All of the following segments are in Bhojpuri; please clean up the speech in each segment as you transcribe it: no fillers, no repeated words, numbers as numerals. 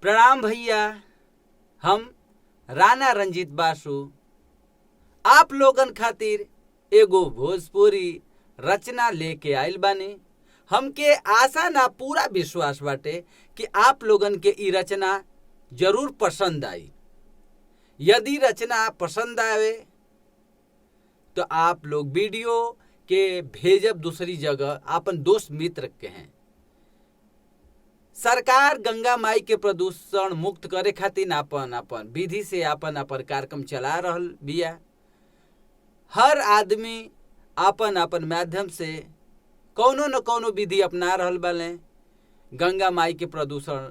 प्रणाम भैया। हम राणा रंजीत बासु आप लोगन खातिर एगो भोजपुरी रचना लेके आइल बानी। हमके आशा ना पूरा विश्वास बाटे कि आप लोगन के ई रचना जरूर पसंद आई। यदि रचना पसंद आवे तो आप लोग वीडियो के भेजब दूसरी जगह आपन दोस्त मित्र के हैं। सरकार गंगा माई के प्रदूषण मुक्त करे खातिर आपन विधि से आपन कार्यक्रम चला रहल बिया। हर आदमी आपन माध्यम से कौनो न कौनो विधि अपना रहल बाले गंगा माई के प्रदूषण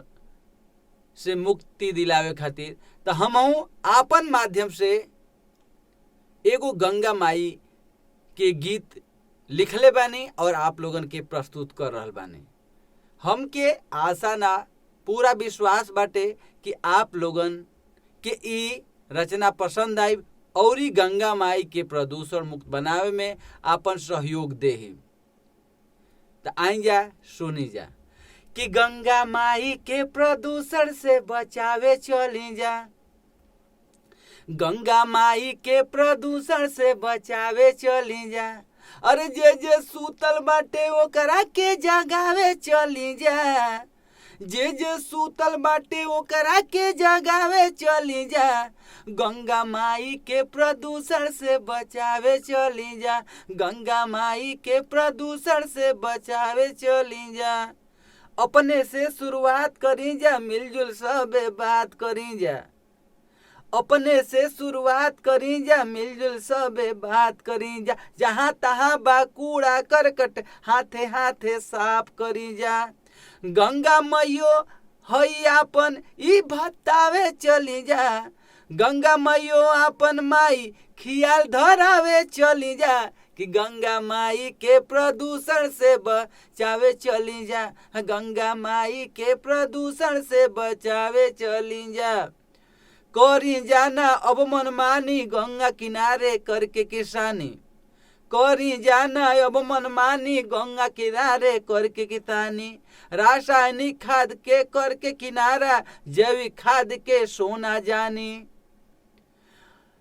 से मुक्ति दिलावे खातिर। तो हमहू आपन माध्यम से एगो गंगा माई के गीत लिखले बानी और आप लोगन के प्रस्तुत कर रहल बानी। हमके आशा ना पूरा विश्वास बाटे कि आप लोगन के ई रचना पसंद आई और ई गंगा माई के प्रदूषण मुक्त बनावे में आपन सहयोग देही। तो आई जा सुनी जा कि गंगा माई के प्रदूषण से बचावे चली जा। गंगा माई के प्रदूषण से बचावे चली जा। अरे जे सूतल बाटे ओकरा के जगावे चली जा। जे सूतल बाटे ओकरा के जगावे चली जा। गंगा माई के प्रदूषण से बचावे चली जा। गंगा माई के प्रदूषण से बचावे चली जा। अपने से शुरुआत करी जा, मिलजुल सबे बात करी जा। अपने से शुरुआत करी जा, मिलजुल सबे बात करी जा। जहाँ तहाँ बा कूड़ा करकट हाथे हाथे साफ करी जा। गंगा मैयो हई आपन ई भत्तावे चली जा। गंगा मैयो आपन माई खियाल धरावे चली जा। कि गंगा माई के प्रदूषण से बचावे चली जा। गंगा माई के प्रदूषण से बचावे चली जा। करी जाना अब मनमानी गंगा किनारे करके किसानी। करी जाना अब मनमानी गंगा किनारे करके किसानी। रासायनिक खाद के करके किनारा जैविक खाद के सोना जानी।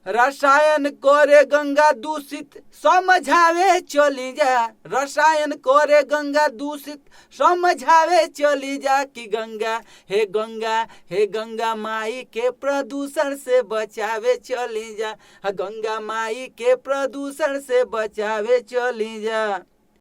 रसायन करे गंगा दूषित समझावे चली जा। रसायन करे गंगा दूषित समझावे चली जा। कि गंगा हे गंगा माई के प्रदूषण से बचावे चली जा। गंगा माई के प्रदूषण से बचावे चली जा।